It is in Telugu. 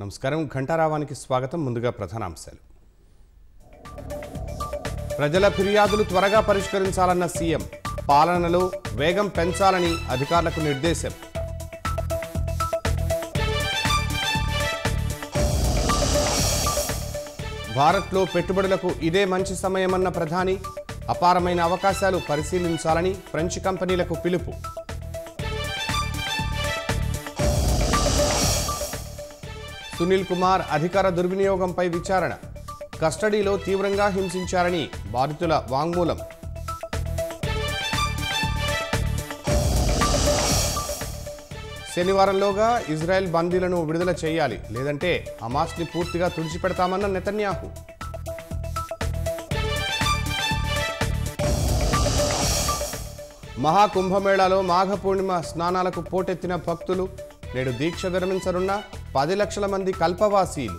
నమస్కారం ఘంటారావానికి స్వాగతం. ముందుగా ప్రధానాంశాలు. ప్రజల ఫిర్యాదులు త్వరగా పరిష్కరించాలన్న సీఎం, పాలనలో వేగం పెంచాలని అధికారులకు నిర్దేశం. భారత్లో పెట్టుబడులకు ఇదే మంచి సమయమన్న ప్రధాని, అపారమైన అవకాశాలు పరిశీలించాలని ఫ్రెంచ్ కంపెనీలకు పిలుపు. సునీల్ కుమార్ అధికార దుర్వినియోగంపై విచారణ, కస్టడీలో తీవ్రంగా హింసించారని బాధితుల వాంగ్మూలం. శనివారంలోగా ఇజ్రాయెల్ బందీలను విడుదల చేయాలి, లేదంటే హమాస్ని పూర్తిగా తుడిచిపెడతామన్న నెతన్యాహు. మహాకుంభమేళాలో మాఘ పూర్ణిమ స్నానాలకు పోటెత్తిన భక్తులు. నేడు దీక్ష విరమించనున్న 10 లక్షల మంది కల్పవాసీలు.